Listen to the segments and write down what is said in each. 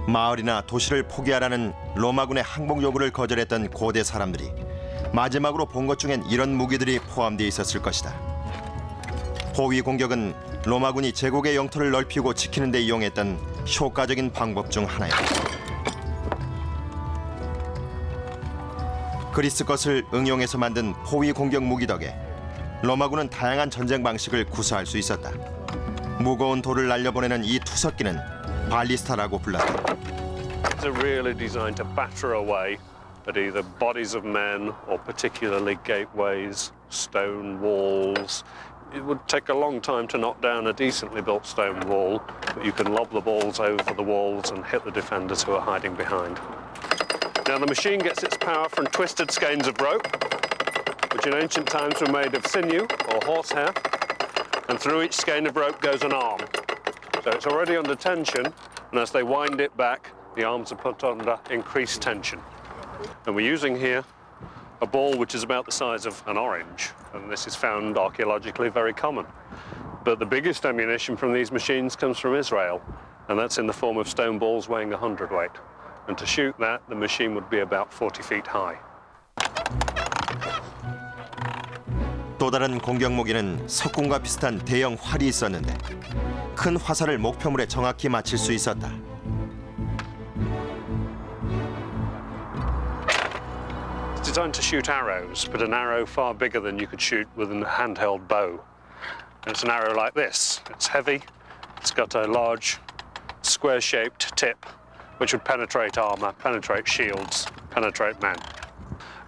마을이나 도시를 포기하라는 로마군의 항복 요구를 거절했던 고대 사람들이 마지막으로 본 것 중엔 이런 무기들이 포함되어 있었을 것이다. 포위 공격은 로마군이 제국의 영토를 넓히고 지키는 데 이용했던 효과적인 방법 중 하나였다. 그리스 것을 응용해서 만든 포위 공격 무기 덕에 로마군은 다양한 전쟁 방식을 구사할 수 있었다. 무거운 돌을 날려보내는 이 투석기는 발리스타라고 불렀다. They're really designed to batter away at either bodies of men or particularly gateways, stone walls. It would take a long time to knock down a decently built stone wall, but you can lob the balls over the walls and hit the defenders who are hiding behind. Now the machine gets its power from twisted skeins of rope, which in ancient times were made of sinew or horsehair, and through each skein of rope goes an arm. So it's already under tension, and as they wind it back, the arms are put under increased tension. And we're using here a ball which is about the size of an orange, and this is found archaeologically very common. But the biggest ammunition from these machines comes from Israel, and that's in the form of stone balls weighing 100 weight. And to shoot that, the machine would be about 40 feet high. 또 다른 공격 무기는 석궁과 비슷한 대형 활이 있었는데 큰 화살을 목표물에 정확히 맞힐 수 있었다. It's designed to shoot arrows, but an arrow far bigger than you could shoot with a handheld bow. And it's an arrow like this. It's heavy, it's got a large square-shaped tip, which would penetrate armor, penetrate shields, penetrate men.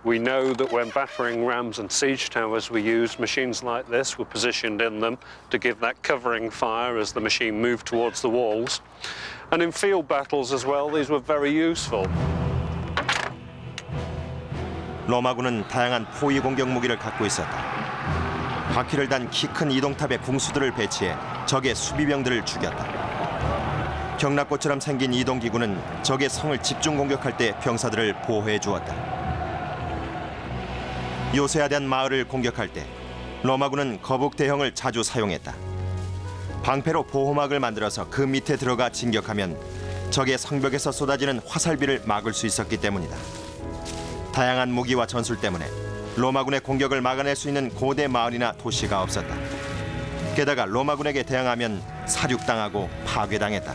We know that when battering rams and siege towers were used, machines like this were positioned in them to give that covering fire as the machine moved towards the walls. And in field battles as well, these were very useful. 로마군은 다양한 포위 공격 무기를 갖고 있었다. 바퀴를 단 키 큰 이동탑에 궁수들을 배치해 적의 수비병들을 죽였다. 경락고처럼 생긴 이동기구는 적의 성을 집중 공격할 때 병사들을 보호해 주었다. 요새화된 마을을 공격할 때 로마군은 거북 대형을 자주 사용했다. 방패로 보호막을 만들어서 그 밑에 들어가 진격하면 적의 성벽에서 쏟아지는 화살비를 막을 수 있었기 때문이다. 다양한 무기와 전술 때문에 로마군의 공격을 막아낼 수 있는 고대 마을이나 도시가 없었다. 게다가 로마군에게 대항하면 사륙당하고 파괴당했다.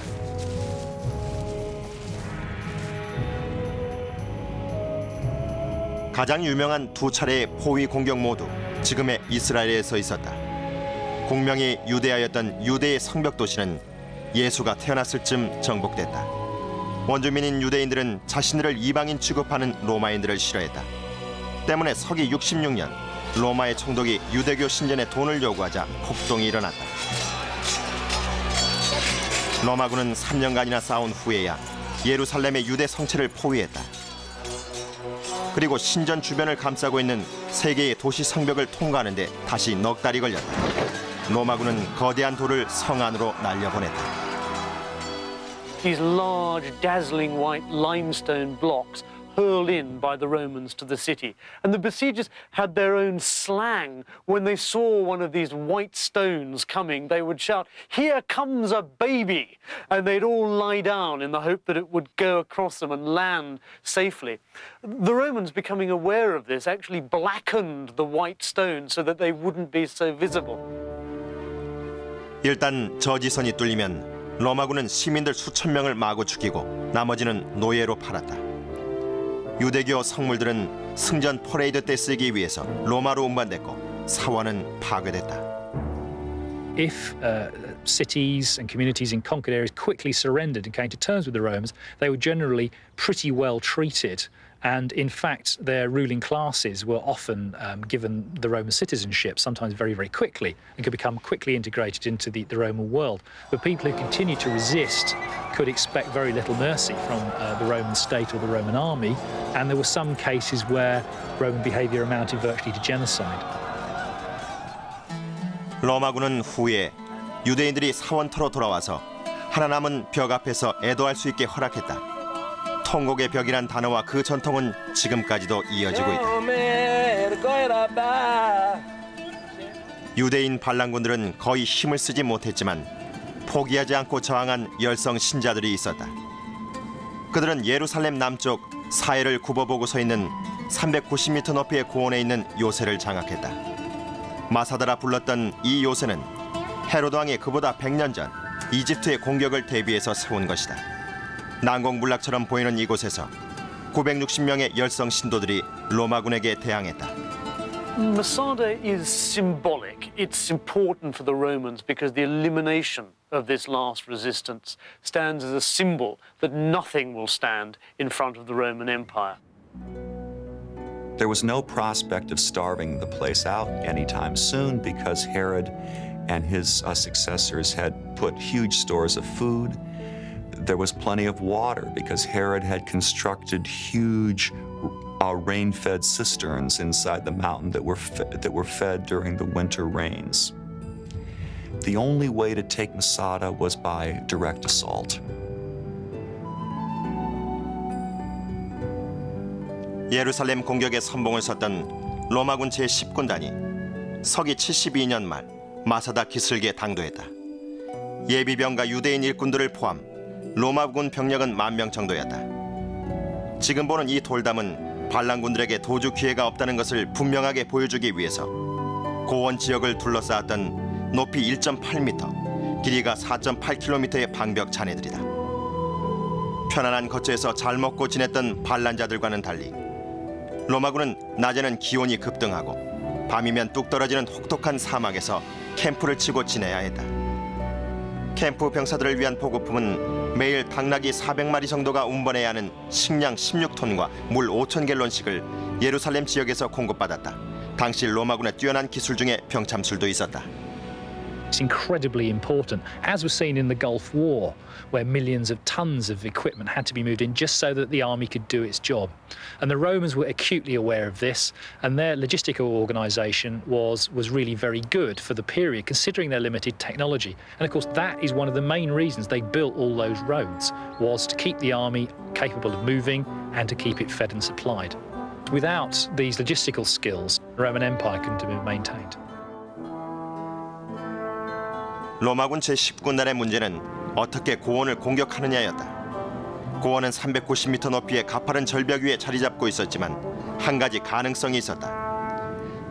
가장 유명한 두 차례의 포위 공격 모두 지금의 이스라엘에서 있었다. 공명이 유대하였던 유대의 성벽 도시는 예수가 태어났을 즈음 정복됐다. 원주민인 유대인들은 자신들을 이방인 취급하는 로마인들을 싫어했다. 때문에 서기 66년 로마의 총독이 유대교 신전에 돈을 요구하자 폭동이 일어났다. 로마군은 3년간이나 싸운 후에야 예루살렘의 유대 성체를 포위했다. 그리고 신전 주변을 감싸고 있는 세 개의 도시 성벽을 통과하는 데 다시 넉 달이 걸렸다. 로마군은 거대한 돌을 성 안으로 날려보냈다. These large, dazzling white limestone blocks hurled in by the Romans to the city. And the besiegers had their own slang. When they saw one of these white stones coming, they would shout, "Here comes a baby!" And they'd all lie down in the hope that it would go across them and land safely. The Romans, becoming aware of this, actually blackened the white stones so that they wouldn't be so visible. 일단 저지선이 뚫리면 로마군은 시민들 수천 명을 마구 죽이고 나머지는 노예로 팔았다. 유대교 성물들은 승전 퍼레이드 때 쓰기 위해서 로마로 운반됐고 사원은 파괴됐다. If cities and communities in conquered areas quickly surrendered and came to terms with the Romans, they were generally pretty well treated. And in fact, their ruling classes were often given the Roman citizenship, sometimes very, very quickly, and could become quickly integrated into the Roman world. But people who continued to resist could expect very little mercy from the Roman state or the Roman army, and there were some cases where Roman behaviour amounted virtually to genocide. 로마군은 후에 유대인들이 사원터로 돌아와서 하나 남은 벽 앞에서 애도할 수 있게 허락했다. 통곡의 벽이란 단어와 그 전통은 지금까지도 이어지고 있다. 유대인 반란군들은 거의 힘을 쓰지 못했지만 포기하지 않고 저항한 열성 신자들이 있었다. 그들은 예루살렘 남쪽 사해를 굽어보고 서 있는 390m 높이의 고원에 있는 요새를 장악했다. 마사다라 불렀던 이 요새는 헤로드 왕이 그보다 100년 전 이집트의 공격을 대비해서 세운 것이다. 난공불락처럼 보이는 이곳에서 960명의 열성 신도들이 로마군에게 대항했다. Masada is symbolic. It's important for the Romans because the elimination of this last resistance stands as a symbol that nothing will stand in front of the Roman Empire. There was no prospect of starving the place out anytime soon because Herod and his successors had put huge stores of food. There was plenty of water because Herod had constructed huge rain-fed cisterns inside the mountain that were fed during the winter rains. The only way to take Masada was by direct assault. 예루살렘 공격에 선봉을 섰던 로마군 제10군단이 서기 72년 말 마사다 기슭에 당도했다. 예비병과 유대인 일꾼들을 포함 로마군 병력은 10,000명 정도였다. 지금 보는 이 돌담은 반란군들에게 도주 기회가 없다는 것을 분명하게 보여주기 위해서 고원 지역을 둘러싸았던 높이 1.8m, 길이가 4.8km의 방벽 잔해들이다. 편안한 거처에서 잘 먹고 지냈던 반란자들과는 달리 로마군은 낮에는 기온이 급등하고 밤이면 뚝 떨어지는 혹독한 사막에서 캠프를 치고 지내야 했다. 캠프 병사들을 위한 보급품은 매일 당나귀 400마리 정도가 운반해야 하는 식량 16톤과 물 5,000갤론씩을 예루살렘 지역에서 공급받았다. 당시 로마군의 뛰어난 기술 중에 병참술도 있었다. It's incredibly important, as was seen in the Gulf War, where millions of tons of equipment had to be moved in just so that the army could do its job. And the Romans were acutely aware of this, and their logistical organisation was really very good for the period, considering their limited technology. And of course, that is one of the main reasons they built all those roads, was to keep the army capable of moving and to keep it fed and supplied. Without these logistical skills, the Roman Empire couldn't have been maintained. 로마군 제10군단의 문제는 어떻게 고원을 공격하느냐였다. 고원은 390m 높이의 가파른 절벽 위에 자리 잡고 있었지만 한 가지 가능성이 있었다.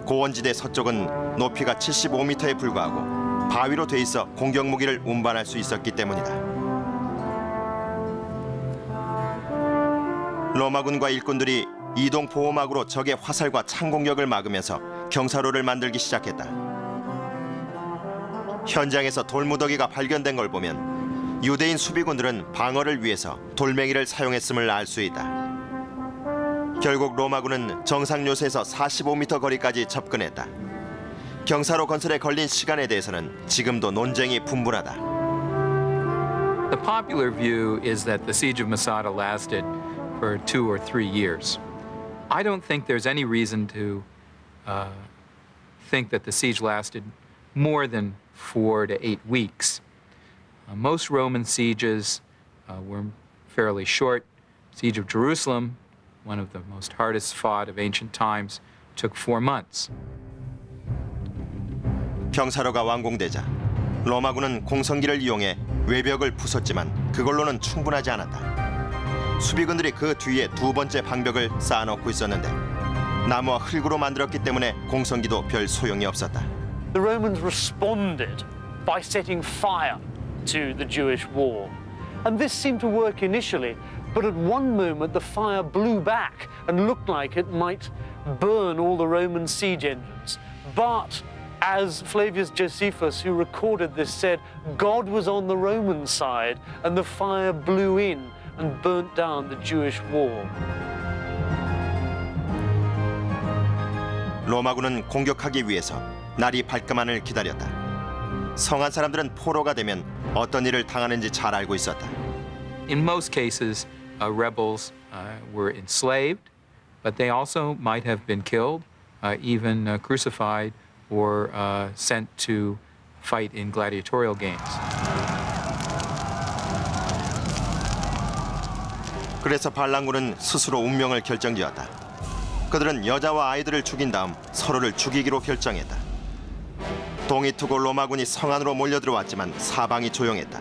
고원지대 서쪽은 높이가 75m에 불과하고 바위로 돼 있어 공격 무기를 운반할 수 있었기 때문이다. 로마군과 일꾼들이 이동 보호막으로 적의 화살과 창 공격을 막으면서 경사로를 만들기 시작했다. 현장에서 돌무더기가 발견된 걸 보면 유대인 수비군들은 방어를 위해서 돌멩이를 사용했음을 알 수 있다. 결국 로마군은 정상 요새에서 45m 거리까지 접근했다. 경사로 건설에 걸린 시간에 대해서는 지금도 논쟁이 분분하다. The popular view is that the siege of Masada lasted for 2 or 3 years. I don't think there's any reason to think that the siege lasted more than 4 to 8 weeks. Most Roman sieges were fairly short. Siege of Jerusalem, one of the most hardest fought of ancient times, took 4 months. 경사로가 완공되자 로마군은 공성기를 이용해 외벽을 부쉈지만 그걸로는 충분하지 않았다. 수비군들이 그 뒤에 두 번째 방벽을 쌓아놓고 있었는데 나무와 흙으로 만들었기 때문에 공성기도 별 소용이 없었다. The Romans responded by setting fire to the Jewish wall. And this seemed to work initially, but at one moment the fire blew back and looked like it might burn all the Roman siege engines. But as Flavius Josephus, who recorded this, said, God was on the Roman side and the fire blew in and burnt down the Jewish wall. 로마군은 공격하기 위해서 날이 밝기만을 기다렸다. 성한 사람들은 포로가 되면 어떤 일을 당하는지 잘 알고 있었다. In most cases, rebels were enslaved, but they also might have been killed, even crucified or sent to fight in gladiatorial games. 그래서 반란군은 스스로 운명을 결정지었다. 그들은 여자와 아이들을 죽인 다음 서로를 죽이기로 결정했다. 동이 트고 로마군이 성 안으로 몰려들어왔지만 사방이 조용했다.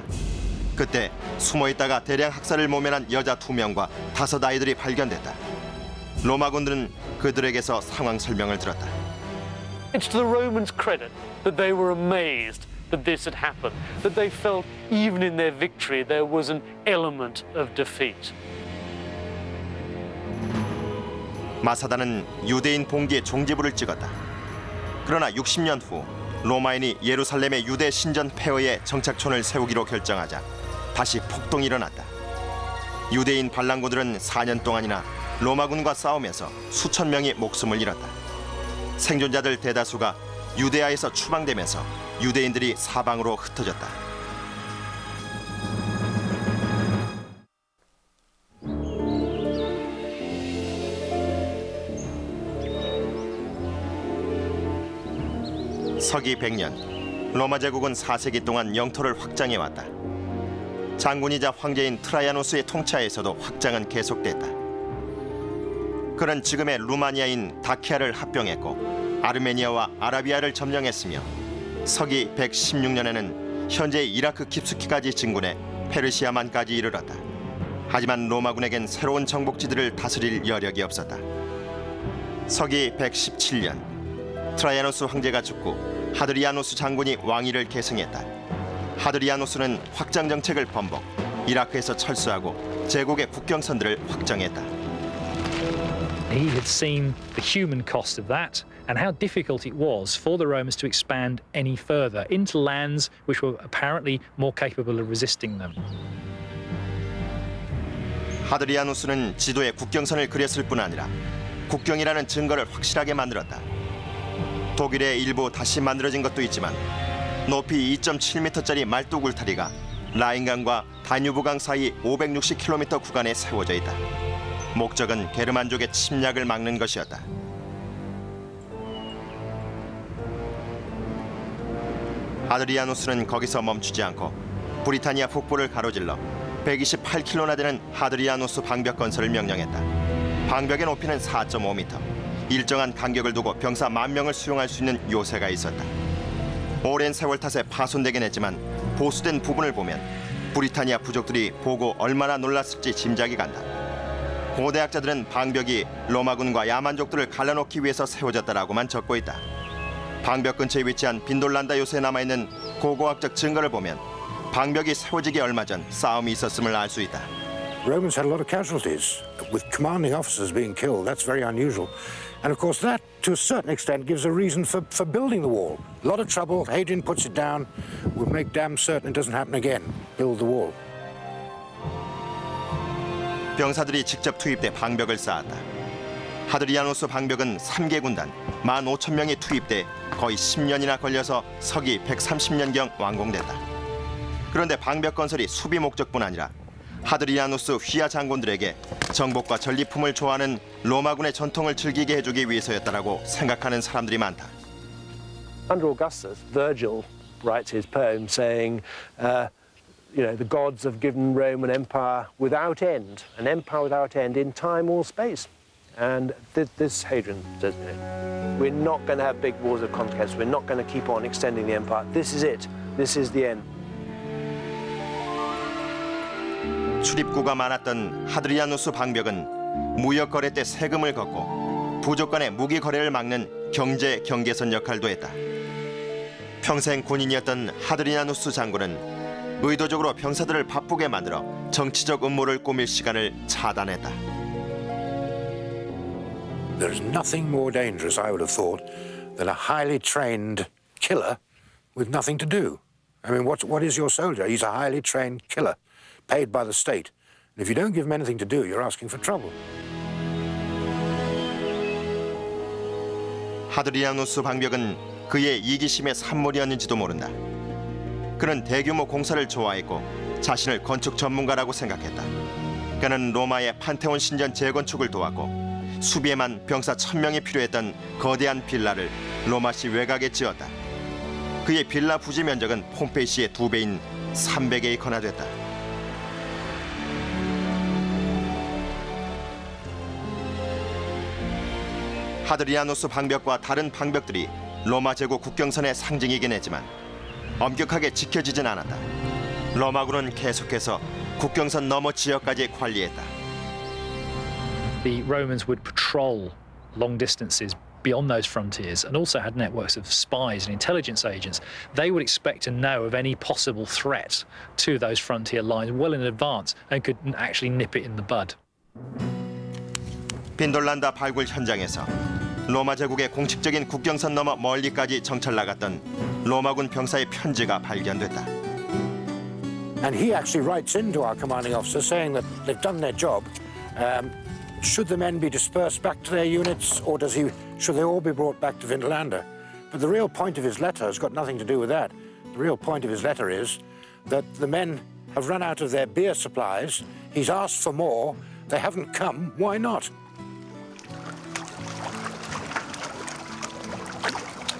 그때 숨어있다가 대량 학살을 모면한 여자 2명과 5 아이들이 발견됐다. 로마군들은 그들에게서 상황 설명을 들었다. It's to the Romans' credit that they were amazed that this had happened, that they felt even in their victory there was an element of defeat. 마사다는 유대인 봉기에 종지부를 찍었다. 그러나 60년 후 로마인이 예루살렘의 유대 신전 폐허에 정착촌을 세우기로 결정하자 다시 폭동이 일어났다. 유대인 반란군들은 4년 동안이나 로마군과 싸우면서 수천 명이 목숨을 잃었다. 생존자들 대다수가 유대아에서 추방되면서 유대인들이 사방으로 흩어졌다. 서기 100년, 로마 제국은 4세기 동안 영토를 확장해왔다. 장군이자 황제인 트라이아누스의 통치하에서도 확장은 계속됐다. 그는 지금의 루마니아인 다키아를 합병했고 아르메니아와 아라비아를 점령했으며 서기 116년에는 현재의 이라크 킵스키까지 진군해 페르시아만까지 이르렀다. 하지만 로마군에겐 새로운 정복지들을 다스릴 여력이 없었다. 서기 117년, 트라이아누스 황제가 죽고 하드리아누스 장군이 왕위를 계승했다. 하드리아누스는 확장 정책을 번복, 이라크에서 철수하고 제국의 국경선들을 확정했다. He had seen the human cost of that and how difficult it was for the Romans to expand any further into lands which were apparently more capable of resisting them. 하드리아누스는 지도에 국경선을 그렸을 뿐 아니라 국경이라는 증거를 확실하게 만들었다. 독일의 일부 다시 만들어진 것도 있지만 높이 2.7m짜리 말뚝 울타리가 라인강과 다뉴브강 사이 560km 구간에 세워져 있다. 목적은 게르만족의 침략을 막는 것이었다. 하드리아누스는 거기서 멈추지 않고 브리타니아 북부를 가로질러 128km나 되는 하드리아누스 방벽 건설을 명령했다. 방벽의 높이는 4.5m. 일정한 간격을 두고 병사 10,000명을 수용할 수 있는 요새가 있었다. 오랜 세월 탓에 파손되긴 했지만 보수된 부분을 보면 브리타니아 부족들이 보고 얼마나 놀랐을지 짐작이 간다. 고대학자들은 방벽이 로마군과 야만족들을 갈라놓기 위해서 세워졌다라고만 적고 있다. 방벽 근처에 위치한 빈돌란다 요새에 남아있는 고고학적 증거를 보면 방벽이 세워지기 얼마 전 싸움이 있었음을 알 수 있다. Romans had a lot of casualties, with commanding officers being killed. That's very unusual. And of course that, to a certain extent, gives a reason for building the wall. A lot of trouble, Hadrian puts it down, we'll make damn certain it doesn't happen again. Build the wall. 병사들이 직접 투입돼 방벽을 쌓았다. 하드리아누스 방벽은 3개 군단 15,000명이 투입돼 거의 10년이나 걸려서 서기 130년경 완공됐다. 그런데 방벽 건설이 수비 목적뿐 아니라 하드리아누스 휘하 장군들에게 정복과 전리품을 좋아하는 로마군의 전통을 즐기게 해주기 위해서였다라고 생각하는 사람들이 많다. Under Augustus, Virgil writes his poem saying, the gods have given Rome an empire without end, an empire without end in time or space. And this Hadrian says, we're not going to have big wars of conquest. We're not going to keep on extending the empire. This is it. This is the end. 출입구가 많았던 하드리아누스 방벽은 무역 거래 때 세금을 걷고 부족 간의 무기 거래를 막는 경제 경계선 역할도 했다. 평생 군인이었던 하드리아누스 장군은 의도적으로 병사들을 바쁘게 만들어 정치적 음모를 꾸밀 시간을 차단했다. There is nothing more dangerous, I would have thought, than a highly trained killer with nothing to do. I mean, what is your soldier? He's a highly trained killer, paid by the state. And if you don't give him anything to do, you're asking for trouble. 하드리아누스 방벽은 그의 이기심의 산물이었는지도 모른다. 그는 대규모 공사를 좋아했고 자신을 건축 전문가라고 생각했다. 그는 로마의 판테온 신전 재건축을 도왔고 수비에만 병사 1,000명이 필요했던 거대한 빌라를 로마시 외곽에 지었다. 그의 빌라 부지 면적은 폼페이시의 2배인 300에이커나 됐다. 하드리아누스 방벽과 다른 방벽들이 로마 제국 국경선의 상징이긴 했지만 엄격하게 지켜지진 않았다. 로마군은 계속해서 국경선 너머 지역까지 관리했다. The Romans would patrol long distances beyond those frontiers and also had networks of spies and intelligence agents. They would expect to know of any possible threat to those frontier lines well in advance and could actually nip it in the bud. 빈돌란다 발굴 현장에서 로마 제국의 공식적인 국경선 너머 멀리까지 정찰 나갔던 로마군 병사의 편지가 발견됐다. And he actually writes into our commanding officer saying that they've done their job. Should the men be dispersed back to their units, or should they all be brought back to Vindolanda? But the real point of his letter has got nothing to do with that. The real point of his letter is that the men have run out of their beer supplies. He's asked for more. They haven't come. Why not?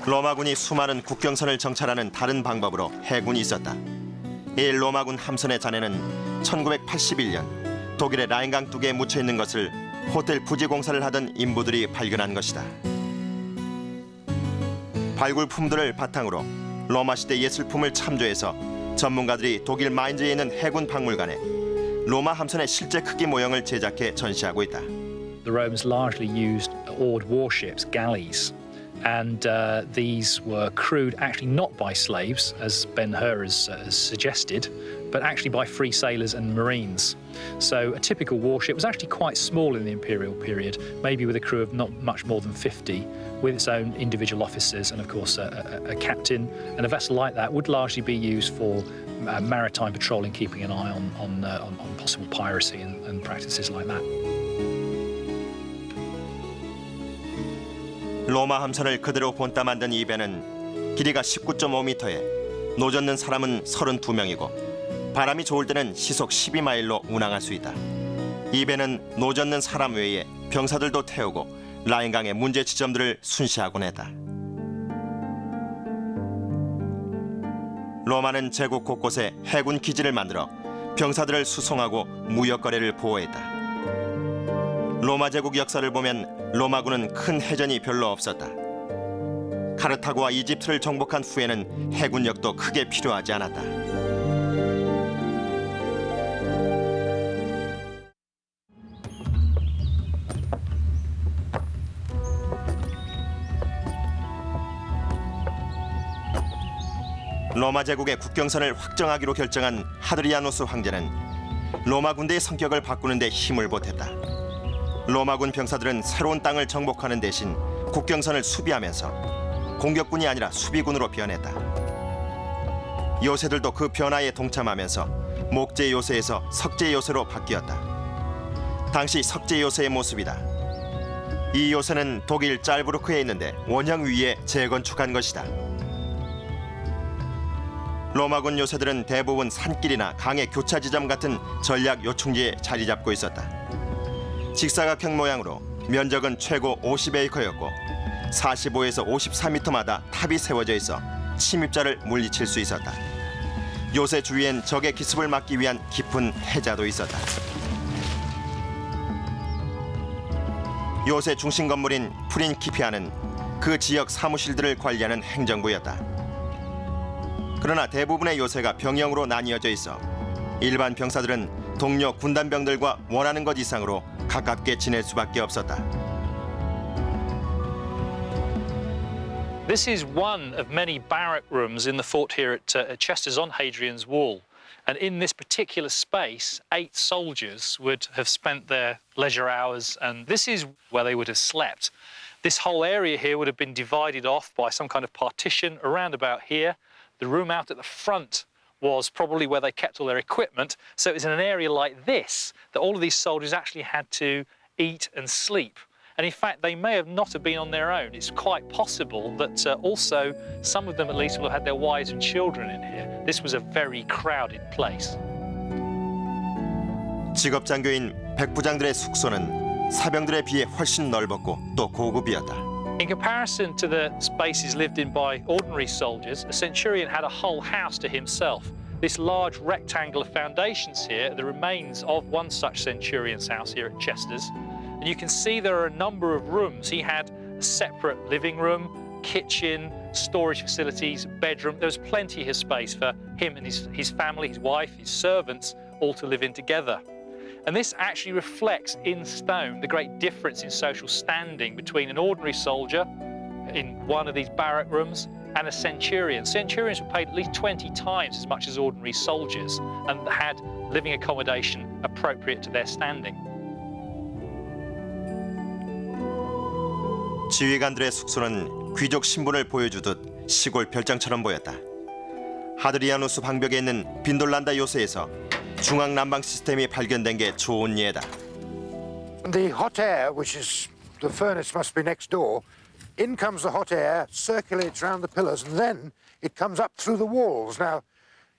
로마군이 수많은 국경선을 정찰하는 다른 방법으로 해군이 있었다. 이 로마군 함선의 잔해는 1981년 독일의 라인강 둑에 묻혀 있는 것을 호텔 부지 공사를 하던 인부들이 발견한 것이다. 발굴품들을 바탕으로 로마 시대 예술품을 참조해서 전문가들이 독일 마인즈에 있는 해군 박물관에 로마 함선의 실제 크기 모형을 제작해 전시하고 있다. The Romans largely used oared warships, galleys. And these were crewed actually not by slaves, as Ben-Hur has suggested, but actually by free sailors and marines. So a typical warship was actually quite small in the imperial period, maybe with a crew of not much more than 50, with its own individual officers and, of course, a captain. And a vessel like that would largely be used for maritime patrolling, keeping an eye on possible piracy and practices like that. 로마 함선을 그대로 본따 만든 이 배는 길이가 19.5m에 노젓는 사람은 32명이고 바람이 좋을 때는 시속 12마일로 운항할 수 있다. 이 배는 노젓는 사람 외에 병사들도 태우고 라인강의 문제 지점들을 순시하곤 했다. 로마는 제국 곳곳에 해군 기지를 만들어 병사들을 수송하고 무역 거래를 보호했다. 로마 제국 역사를 보면 로마군은 큰 해전이 별로 없었다. 카르타고와 이집트를 정복한 후에는 해군력도 크게 필요하지 않았다. 로마 제국의 국경선을 확정하기로 결정한 하드리아누스 황제는 로마 군대의 성격을 바꾸는 데 힘을 보탰다. 로마군 병사들은 새로운 땅을 정복하는 대신 국경선을 수비하면서 공격군이 아니라 수비군으로 변했다. 요새들도 그 변화에 동참하면서 목재 요새에서 석재 요새로 바뀌었다. 당시 석재 요새의 모습이다. 이 요새는 독일 짤부르크에 있는데 원형 위에 재건축한 것이다. 로마군 요새들은 대부분 산길이나 강의 교차 지점 같은 전략 요충지에 자리 잡고 있었다. 직사각형 모양으로 면적은 최고 50에이커였고 45에서 54m마다 탑이 세워져 있어 침입자를 물리칠 수 있었다. 요새 주위엔 적의 기습을 막기 위한 깊은 해자도 있었다. 요새 중심 건물인 프린키피아는 그 지역 사무실들을 관리하는 행정부였다. 그러나 대부분의 요새가 병영으로 나뉘어져 있어 일반 병사들은 동료 군단병들과 원하는 것 이상으로 가깝게 지낼 수밖에 없었다. This is one of many barrack rooms in the fort here at Chesters on Hadrian's Wall. And in this particular space, 8 soldiers would have spent their leisure hours, and this is where they would have slept. This whole area here would have been divided off by some kind of partition around about here. The room out at the front was probably where they kept all their equipment. So it was in an area like this that all of these soldiers actually had to eat and sleep. And in fact, they may have not have been on their own. It's quite possible that also some of them at least will have had their wives and children in here. This was a very crowded place. 직업장교인 백부장들의 숙소는 사병들에 비해 훨씬 넓었고 또 고급이었다. In comparison to the spaces lived in by ordinary soldiers, a centurion had a whole house to himself. This large rectangular foundations here are the remains of one such centurion's house here at Chesters. And you can see there are a number of rooms. He had a separate living room, kitchen, storage facilities, bedroom. There was plenty of space for him and his family, his wife, his servants, all to live in together. And this actually reflects in stone the great difference in social standing between an ordinary soldier in one of these barrack rooms and a centurion. Centurions were paid at least 20 times as much as ordinary soldiers and had living accommodation appropriate to their standing. 지휘관들의 숙소는 귀족 신분을 보여주듯 시골 별장처럼 보였다. 하드리아누스 방벽에 있는 빈돌란다 요새에서 중앙 난방 시스템이 발견된 게 좋은 예다. The hot air, which is the furnace, must be next door. In comes the hot air, circulates around the pillars, and then it comes up through the walls. Now,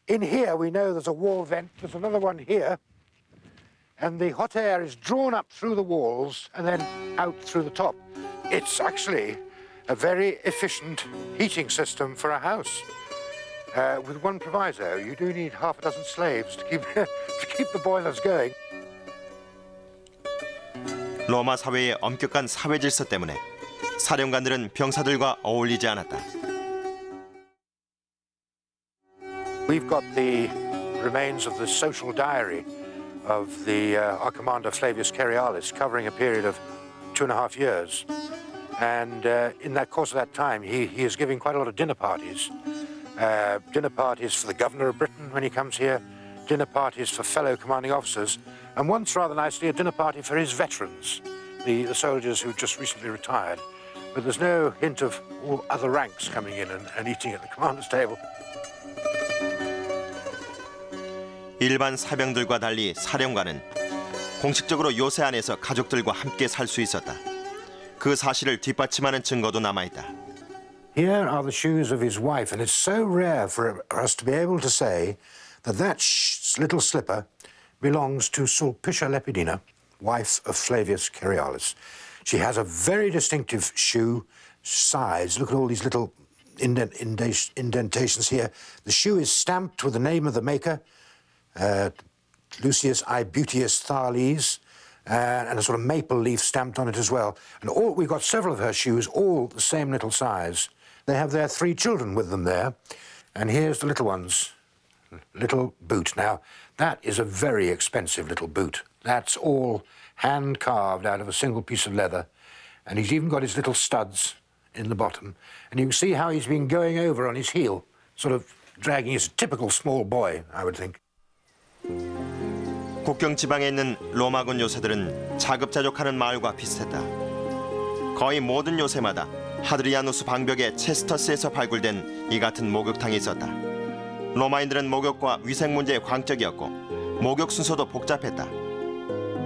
in here we know there's a wall vent. There's another one here, and the hot air is drawn up through the walls and then out through the top. It's actually a very efficient heating system for a house. With one proviso, you do need half a dozen slaves to keep the boilers going. 로마 사회의 엄격한 사회 질서 때문에 사령관들은 병사들과 어울리지 않았다. We've got the remains of the social diary of our commander Flavius Cerealis, covering a period of 2.5 years. And in that course of that time, he is giving quite a lot of dinner parties. Dinner parties for the governor of Britain when he comes here, dinner parties for fellow commanding officers, and once, rather nicely, a dinner party for his veterans, the soldiers who just recently retired. But there's no hint of all other ranks coming in and eating at the commander's table. 일반 사병들과 달리 사령관은 공식적으로 요새 안에서 가족들과 함께 살 수 있었다. 그 사실을 뒷받침하는 증거도 남아있다. Here are the shoes of his wife, and it's so rare for us to be able to say that little slipper belongs to Sulpicia Lepidina, wife of Flavius Cerealis. She has a very distinctive shoe size. Look at all these little indentations here. The shoe is stamped with the name of the maker, Lucius Aebutius Thales, and a sort of maple leaf stamped on it as well. And we've got several of her shoes, all the same little size. They have their 3 children with them there. And here's the little one's little boot. Now, that is a very expensive little boot. That's all hand-carved out of a single piece of leather. And he's even got his little studs in the bottom. And you can see how he's been going over on his heel, sort of dragging his typical small boy, I would think. 국경 지방에 있는 로마군 요새들은 자급자족하는 마을과 비슷했다. 거의 모든 요새마다 하드리아누스 방벽의 체스터스에서 발굴된 이 같은 목욕탕이 있었다. 로마인들은 목욕과 위생 문제에 광적이었고 목욕 순서도 복잡했다.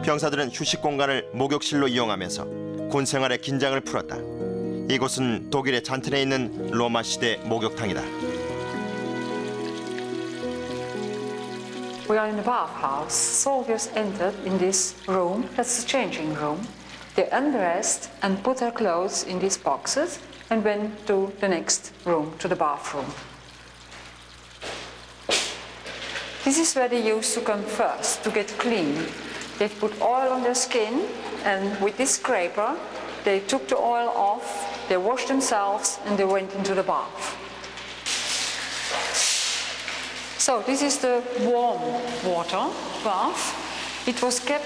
병사들은 휴식 공간을 목욕실로 이용하면서 군 생활의 긴장을 풀었다. 이곳은 독일의 잔텐에 있는 로마 시대 목욕탕이다. We are in the bathhouse. Soldiers entered in this room. That's the changing room. They undressed and put their clothes in these boxes and went to the next room, to the bathroom. This is where they used to come first to get clean. They put oil on their skin, and with this scraper, they took the oil off, they washed themselves, and they went into the bath. So this is the warm water bath. It was kept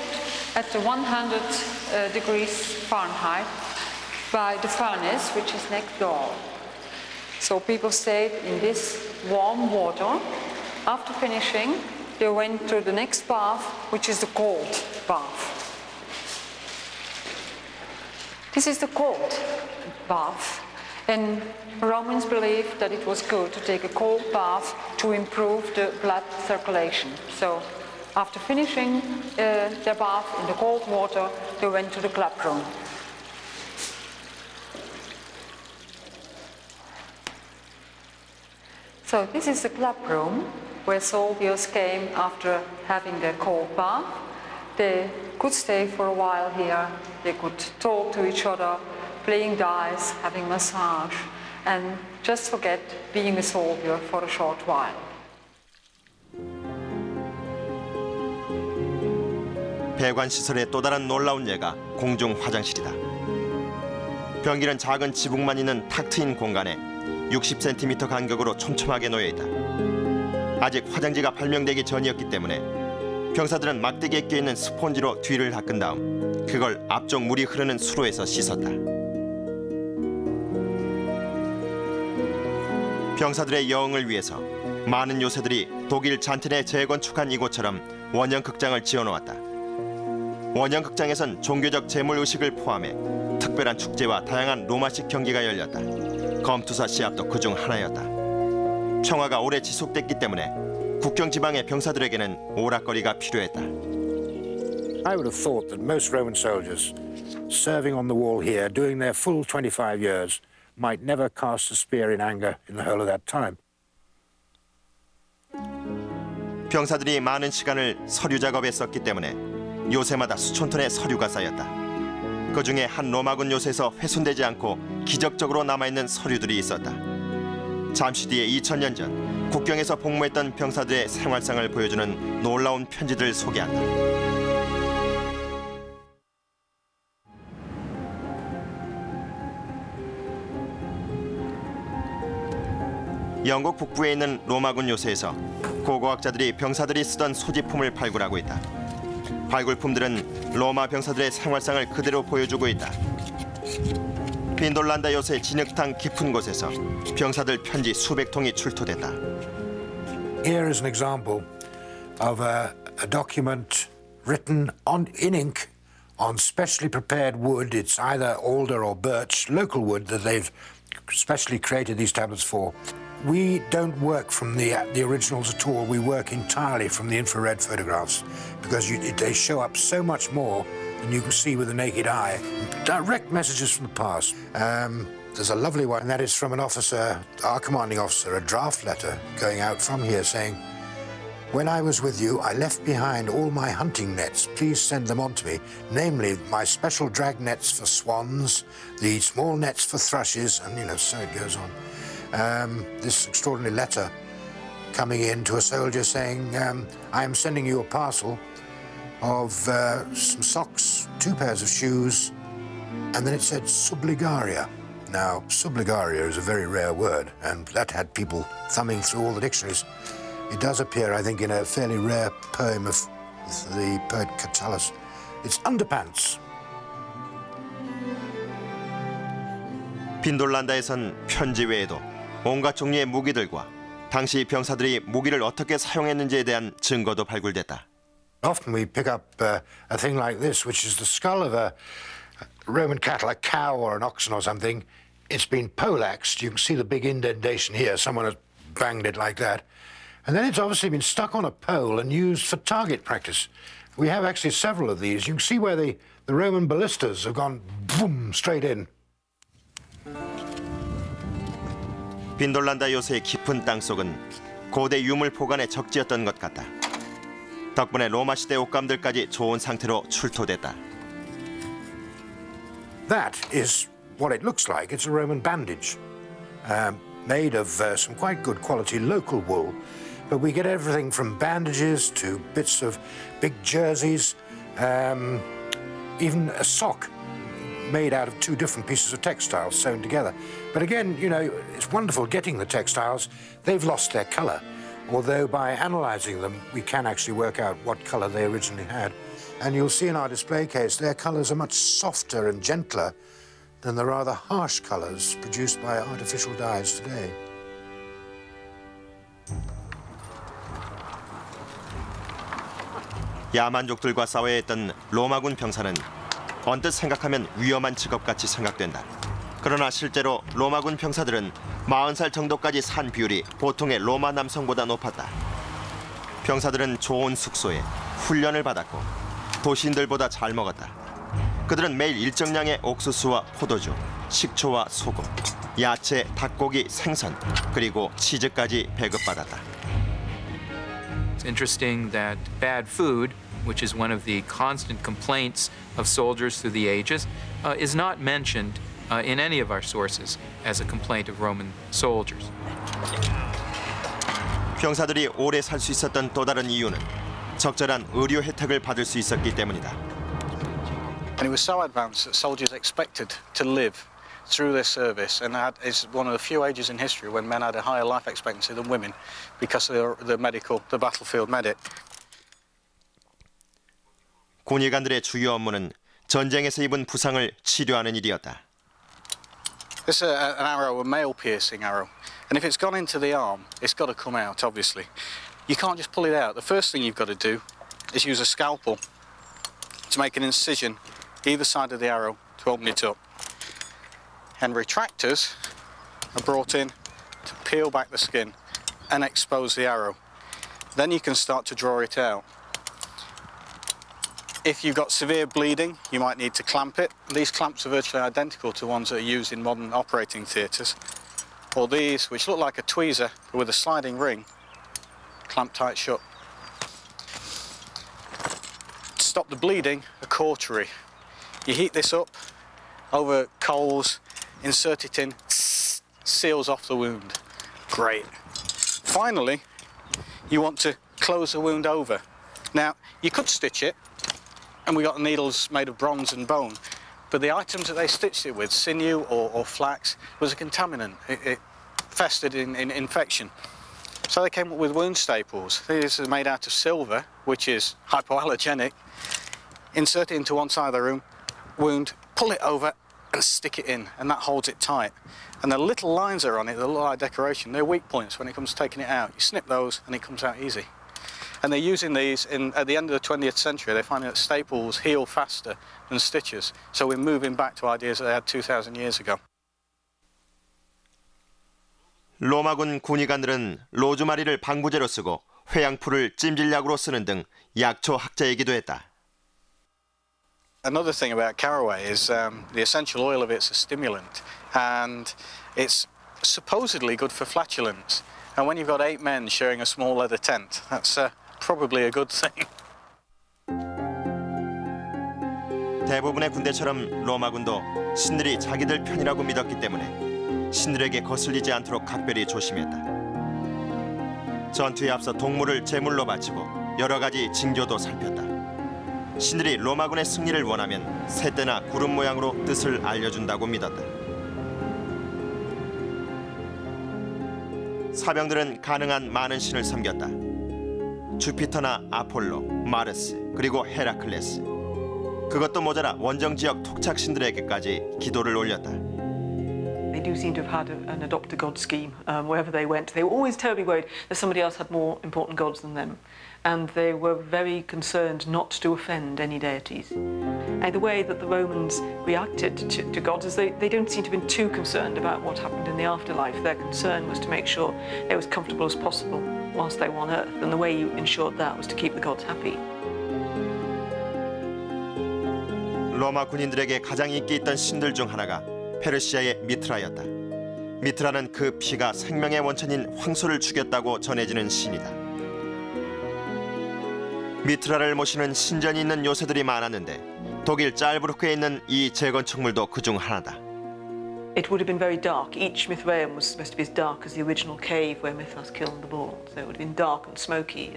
at the 100 degrees Fahrenheit by the furnace, which is next door. So people stayed in this warm water. After finishing, they went to the next bath, which is the cold bath. This is the cold bath. And Romans believed that it was good to take a cold bath to improve the blood circulation. So after finishing their bath in the cold water, they went to the club room. So this is the club room where soldiers came after having their cold bath. They could stay for a while here. They could talk to each other, playing dice, having massage, and just forget being a soldier for a short while. 배관 시설의 또 다른 놀라운 예가 공중 화장실이다. 병기는 작은 지붕만 있는 탁 트인 공간에 60cm 간격으로 촘촘하게 놓여 있다. 아직 화장지가 발명되기 전이었기 때문에 병사들은 막대기에 껴있는 스폰지로 뒤를 닦은 다음 그걸 앞쪽 물이 흐르는 수로에서 씻었다. 병사들의 여흥을 위해서 많은 요새들이 독일 잔텐에 재건축한 이곳처럼 원형 극장을 지어놓았다. 원형 극장에선 종교적 제물의식을 포함해 특별한 축제와 다양한 로마식 경기가 열렸다. 검투사 시합도 그중 하나였다. 평화가 오래 지속됐기 때문에 국경 지방의 병사들에게는 오락거리가 필요했다. I would have thought that most Roman soldiers serving on the wall here, doing their full 25 years, might never cast a spear in anger in the whole of that time. 병사들이 많은 시간을 서류 작업에 썼기 때문에 요새마다 수천 톤의 서류가 쌓였다. 그중에 한 로마군 요새에서 훼손되지 않고 기적적으로 남아있는 서류들이 있었다. 잠시 뒤에 2000년 전 국경에서 복무했던 병사들의 생활상을 보여주는 놀라운 편지들을 소개한다. 영국 북부에 있는 로마군 요새에서 고고학자들이 병사들이 쓰던 소지품을 발굴하고 있다. 발굴품들은 로마 병사들의 생활상을 그대로 보여주고 있다. 빈돌란다 요새 진흙탕 깊은 곳에서 병사들 편지 수백 통이 출토됐다. Here is an example of a document written in ink on specially prepared wood. It's either alder or birch, local wood that they've specially created these tablets for. We don't work from the originals at all. We work entirely from the infrared photographs because they show up so much more than you can see with the naked eye. Direct messages from the past. There's a lovely one, and that is from an officer, our commanding officer, a draft letter going out from here saying, "When I was with you, I left behind all my hunting nets. Please send them on to me, namely my special drag nets for swans, the small nets for thrushes," and so it goes on. This extraordinary letter coming in to a soldier saying, "I am sending you a parcel of some socks, 2 pairs of shoes," and then it said subligaria. Now, subligaria is a very rare word, and that had people thumbing through all the dictionaries. It does appear, I think, in a fairly rare poem of the poet Catullus. It's underpants. 빈돌란다에선 편지 외에도 온갖 종류의 무기들과 당시 병사들이 무기를 어떻게 사용했는지에 대한 증거도 발굴됐다. Often we pick up a thing like this, which is the skull of a Roman cattle, a cow or an oxen or something. It's been poleaxed. You can see the big indentation here. Someone has banged it like that. And then it's obviously been stuck on a pole and used for target practice. We have actually several of these. You can see where the Roman ballistas have gone boom, straight in. 빈돌란다 요새의 깊은 땅속은 고대 유물 보관의 적지였던 것 같다. 덕분에 로마 시대 옷감들까지 좋은 상태로 출토됐다. That is what it looks like. It's a Roman bandage made of some quite good quality local wool. But we get everything from bandages to bits of big jerseys, even a sock made out of 2 different pieces of textiles sewn together. But again, it's wonderful getting the textiles. They've lost their color, although by analyzing them, we can actually work out what color they originally had. And you'll see in our display case, their colors are much softer and gentler than the rather harsh colors produced by artificial dyes today. 야만족들과 싸워야 했던 로마군 병사는 언뜻 생각하면 위험한 직업같이 생각된다. 그러나 실제로 로마군 병사들은 40살 정도까지 산 비율이 보통의 로마 남성보다 높았다. 병사들은 좋은 숙소에 훈련을 받았고 도시인들보다 잘 먹었다. 그들은 매일 일정량의 옥수수와 포도주, 식초와 소금, 야채, 닭고기, 생선, 그리고 치즈까지 배급받았다. It's interesting that bad food, which is one of the constant complaints of soldiers through the ages, is not mentioned in any of our sources as a complaint of Roman soldiers. 병사들이 오래 살 수 있었던 또 다른 이유는 적절한 의료 혜택을 받을 수 있었기 때문이다. And it was so advanced that soldiers expected to live through this service, and it's one of the few ages in history when men had a higher life expectancy than women because of the battlefield medic. 군의관들의 주요 업무는 전쟁에서 입은 부상을 치료하는 일이었다. This is an arrow, a male piercing arrow, and if it's gone into the arm, it's got to come out, obviously. You can't just pull it out. The first thing you've got to do is use a scalpel to make an incision either side of the arrow to open it up. And retractors are brought in to peel back the skin and expose the arrow. Then you can start to draw it out. If you've got severe bleeding, you might need to clamp it. These clamps are virtually identical to ones that are used in modern operating theatres. Or these, which look like a tweezer, but with a sliding ring, clamp tight shut. To stop the bleeding, a cautery. You heat this up over coals, insert it in, seals off the wound. Great. Finally, you want to close the wound over. Now, you could stitch it, and we got needles made of bronze and bone, but the items that they stitched it with, sinew or flax, was a contaminant. It festered in infection. So they came up with wound staples. These are made out of silver, which is hypoallergenic. Insert it into one side of the wound, pull it over, and stick it in, and that holds it tight. And the little lines that are on it that look like decoration, they're weak points when it comes to taking it out. You snip those, and it comes out easy. And they're using these at the end of the 20th century. They're finding that staples heal faster than stitches. So we're moving back to ideas that they had 2,000 years ago. 로마군 군의관들은 로즈마리를 방부제로 쓰고 회양풀을 찜질약으로 쓰는 등 약초 학자이기도 했다. Another thing about caraway is the essential oil of it's a stimulant, and it's supposedly good for flatulence. And when you've got 8 men sharing a small leather tent, that's probably a good thing. 대부분의 군대처럼 로마군도 신들이 자기들 편이라고 믿었기 때문에 신들에게 거슬리지 않도록 각별히 조심했다. 전투에 앞서 동물을 제물로 바치고 여러 가지 징조도 살폈다. 신들이 로마군의 승리를 원하면 새떼나 구름 모양으로 뜻을 알려준다고 믿었다. 사병들은 가능한 많은 신을 섬겼다. 주피터나 아폴로, 마르스, 그리고 헤라클레스. 그것도 모자라 원정 지역 토착 신들에게까지 기도를 올렸다. They do seem to have had an adopt a god scheme wherever they went. They were always terribly worried that somebody else had more important gods than them. And they were very concerned not to offend any deities. And the way that the Romans reacted to gods is they don't seem to have been too concerned about what happened in the afterlife. Their concern was to make sure they were as comfortable as possible whilst they were on Earth. And the way you ensured that was to keep the gods happy. 로마 군인들에게 가장 인기 있던 신들 중 하나가 페르시아의 미트라였다. 미트라는 그 피가 생명의 원천인 황소를 죽였다고 전해지는 신이다. 미트라를 모시는 신전이 있는 요새들이 많았는데 독일 짤브루크에 있는 이 재건축물도 그중 하나다. It would have been very dark. Each Mithraeum was supposed to be as dark as the original cave where Mithras killed the bull. So it would have been dark and smoky,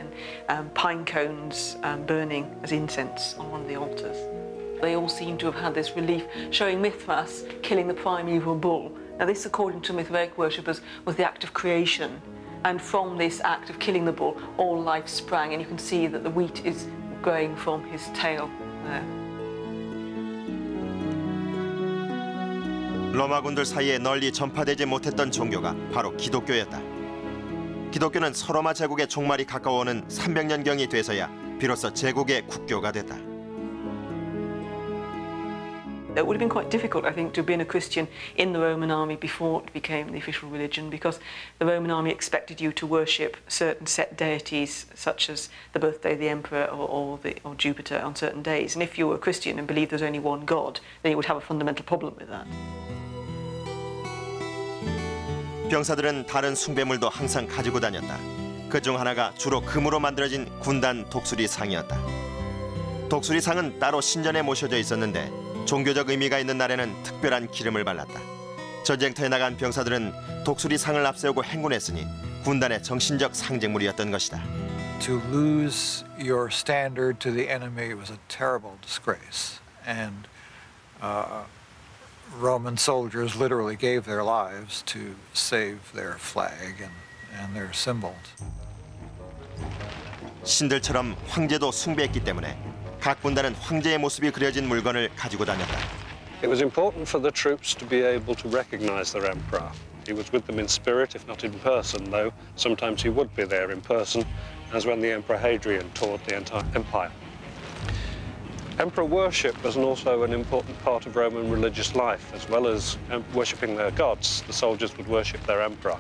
and pine cones burning as incense on one of the altars. They all seem to have had this relief showing Mithras killing the primeval bull. Now this, according to Mithraic worshippers, was the act of creation. And from this act of killing the bull, all life sprang. And you can see that the wheat is growing from his tail there. 로마군들 사이에 널리 전파되지 못했던 종교가 바로 기독교였다. 기독교는 서로마 제국의 종말이 가까워오는 300년경이 돼서야 비로소 제국의 국교가 됐다. It would have been quite difficult, I think, to have been a Christian in the Roman army before it became the official religion, because the Roman army expected you to worship certain set deities, such as the birthday of the emperor or Jupiter on certain days. And if you were a Christian and believed there was only one God, then you would have a fundamental problem with that. 병사들은 다른 숭배물도 항상 가지고 다녔다. 그중 하나가 주로 금으로 만들어진 군단 독수리상이었다. 독수리상은 따로 신전에 모셔져 있었는데 종교적 의미가 있는 날에는 특별한 기름을 발랐다. 전쟁터에 나간 병사들은 독수리상을 앞세우고 행군했으니 군단의 정신적 상징물이었던 것이다. To lose your standard to the enemy was a terrible disgrace, and Roman soldiers literally gave their lives to save their flag and their symbols. 신들처럼 황제도 숭배했기 때문에 각 군단은 황제의 모습이 그려진 물건을 가지고 다녔다. It was important for the troops to be able to recognize their emperor. He was with them in spirit, if not in person, though sometimes he would be there in person, as when the Emperor Hadrian toured the entire empire. Emperor worship was also an important part of Roman religious life. As well as worshipping their gods, the soldiers would worship their emperor.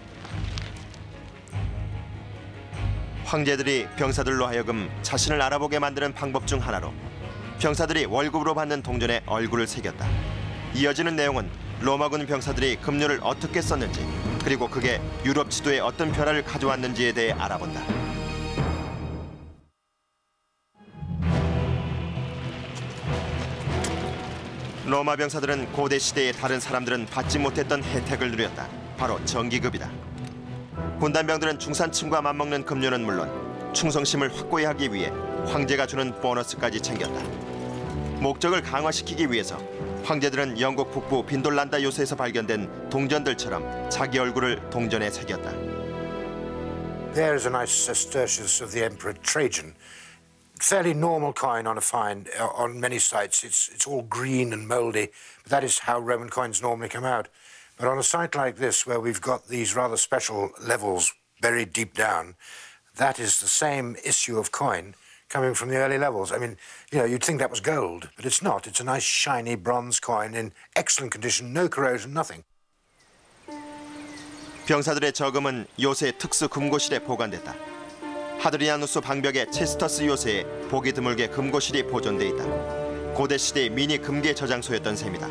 황제들이 병사들로 하여금 자신을 알아보게 만드는 방법 중 하나로 병사들이 월급으로 받는 동전에 얼굴을 새겼다. 이어지는 내용은 로마군 병사들이 급료를 어떻게 썼는지 그리고 그게 유럽 지도에 어떤 변화를 가져왔는지에 대해 알아본다. 로마 병사들은 고대 시대의 다른 사람들은 받지 못했던 혜택을 누렸다. 바로 정기급이다. 군단병들은 중산층과 맞먹는 급료는 물론 충성심을 확고히 하기 위해 황제가 주는 보너스까지 챙겼다. 목적을 강화시키기 위해서 황제들은 영국 북부 빈돌란다 요새에서 발견된 동전들처럼 자기 얼굴을 동전에 새겼다. There is a nice sestertius of the Emperor Trajan. Fairly normal coin on a find on many sites. It's all green and mouldy, but that is how Roman coins normally come out. But on a site like this, where we've got these rather special levels buried deep down, that is the same issue of coin coming from the early levels. I mean, you know, you'd think that was gold, but it's not. It's a nice shiny bronze coin in excellent condition, no corrosion, nothing. 병사들의 저금은 요새 특수 금고실에 보관됐다. 하드리아누스 방벽의 체스터스 요새에 보기 드물게 금고실이 보존돼 있다. 고대 시대의 미니 금괴 저장소였던 셈이다.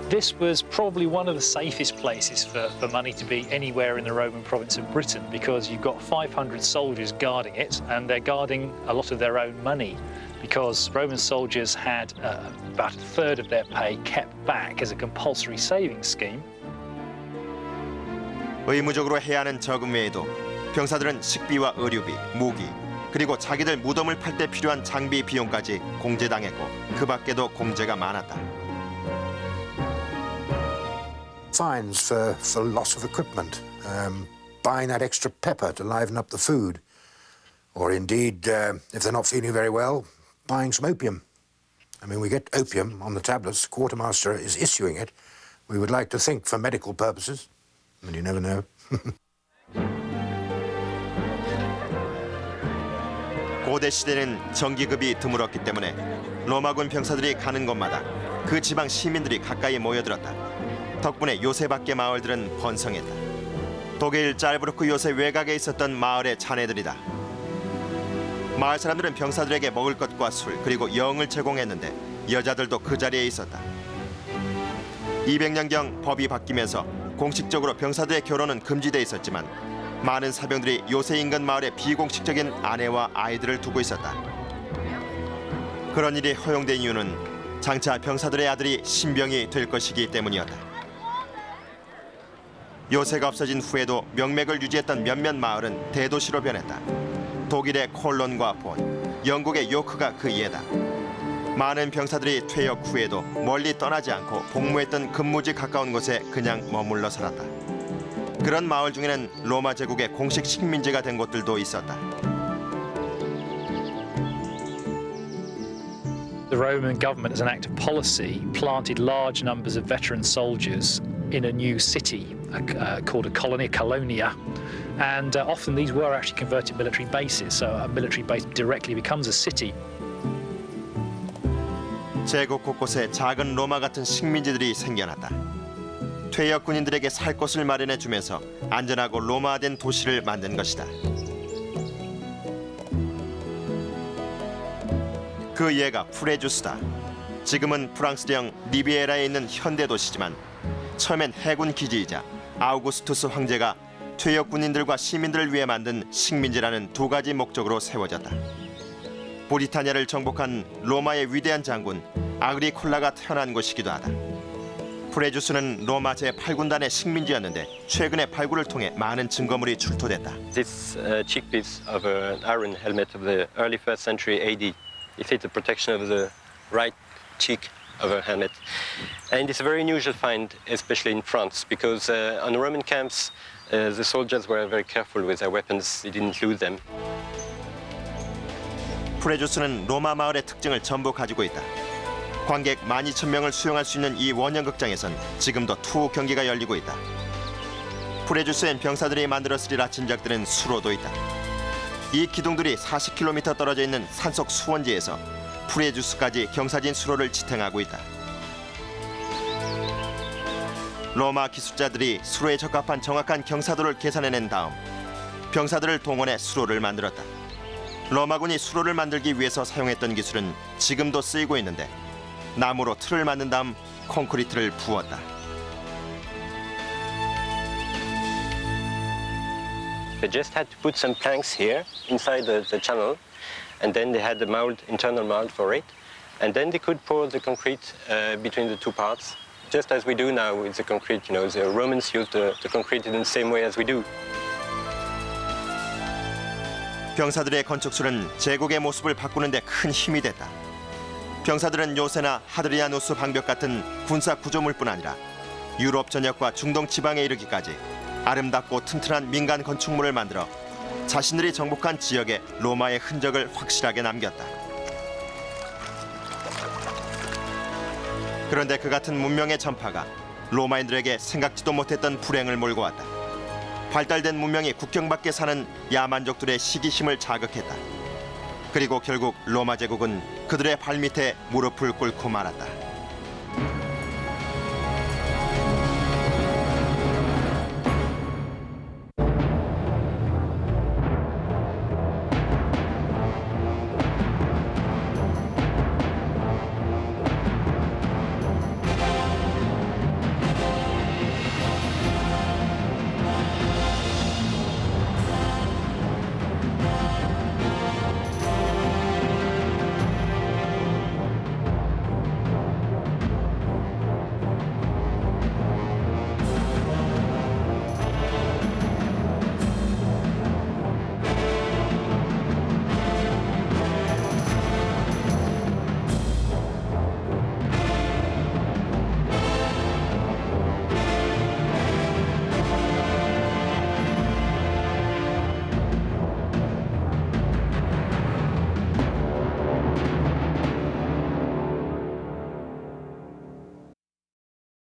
This was probably one of the safest places for money to be anywhere in the Roman province of Britain because you've got 500 soldiers guarding it and they're guarding a lot of their own money because Roman soldiers had about a third of their pay kept back as a compulsory savings scheme. 의무적으로 해야 하는 저금 외에도 병사들은 식비와 의료비, 무기, 그리고 자기들 무덤을 팔 때 필요한 장비 비용까지 공제당했고 그 밖에도 공제가 많았다. Fines for loss of equipment, buying that extra pepper to liven up the food, or indeed, if they're not feeling very well, buying some opium. I mean, we get opium on the tablets. The quartermaster is issuing it. We would like to think for medical purposes, but you never know. 고대 시대는 정기급이 드물었기 때문에 로마군 병사들이 가는 곳마다 그 지방 시민들이 가까이 모여들었다. 덕분에 요새 밖의 마을들은 번성했다. 독일 짤브루크 요새 외곽에 있었던 마을의 자네들이다. 마을 사람들은 병사들에게 먹을 것과 술 그리고 영을 제공했는데 여자들도 그 자리에 있었다. 200년경 법이 바뀌면서 공식적으로 병사들의 결혼은 금지돼 있었지만 많은 사병들이 요새 인근 마을에 비공식적인 아내와 아이들을 두고 있었다. 그런 일이 허용된 이유는 장차 병사들의 아들이 신병이 될 것이기 때문이었다. 요새가 없어진 후에도 명맥을 유지했던 몇몇 마을은 대도시로 변했다. 독일의 콜론과 본, 영국의 요크가 그 예다. 많은 병사들이 퇴역 후에도 멀리 떠나지 않고 복무했던 근무지 가까운 곳에 그냥 머물러 살았다. 그런 마을 중에는 로마 제국의 공식 식민지가 된 곳들도 있었다. The Roman government, as an act of policy, planted large numbers of veteran soldiers in a new city called a colonia. And often these were actually converted military bases, so a military base directly becomes a city. 제국 곳곳에 작은 로마 같은 식민지들이 생겨났다. 퇴역 군인들에게 살 곳을 마련해 주면서 안전하고 로마화된 도시를 만든 것이다. 그 예가 프레주스다. 지금은 프랑스령 리비에라에 있는 현대 도시지만 처음엔 해군 기지이자 아우구스투스 황제가 퇴역 군인들과 시민들을 위해 만든 식민지라는 두 가지 목적으로 세워졌다. 브리타니아를 정복한 로마의 위대한 장군 아그리콜라가 태어난 곳이기도 하다. 프레주스는 로마 제8군단의 식민지였는데 최근의 발굴을 통해 많은 증거물이 출토됐다. This cheekpiece of an iron helmet of the early 1st century AD. It fits the protection of the right cheek of a helmet. And it's a very unusual find, especially in France, because on Roman camps, the soldiers were very careful with their weapons. They didn't lose them. 프레주스는 로마 마을의 특징을 전부 가지고 있다. 관객 12,000명을 수용할 수 있는 이 원형극장에선 지금도 투 경기가 열리고 있다. 프레주스엔 병사들이 만들었으리라 짐작되는 수로도 있다. 이 기둥들이 40km 떨어져 있는 산속 수원지에서 프레주스까지 경사진 수로를 지탱하고 있다. 로마 기술자들이 수로에 적합한 정확한 경사도를 계산해낸 다음 병사들을 동원해 수로를 만들었다. 로마군이 수로를 만들기 위해서 사용했던 기술은 지금도 쓰이고 있는데 나무로 틀을 만든 다음 콘크리트를 부었다. They just had to put some planks here inside the channel, and then they had the mold, internal mold for it, and then they could pour the concrete between the two parts, just as we do now with the concrete. You know, the Romans used the concrete in the same way as we do. 병사들의 건축술은 제국의 모습을 바꾸는 데 큰 힘이 됐다. 병사들은 요새나 하드리아누스 방벽 같은 군사 구조물뿐 아니라 유럽 전역과 중동 지방에 이르기까지 아름답고 튼튼한 민간 건축물을 만들어 자신들이 정복한 지역에 로마의 흔적을 확실하게 남겼다. 그런데 그 같은 문명의 전파가 로마인들에게 생각지도 못했던 불행을 몰고 왔다. 발달된 문명이 국경 밖에 사는 야만족들의 시기심을 자극했다. 그리고 결국 로마 제국은 그들의 발밑에 무릎을 꿇고 말았다.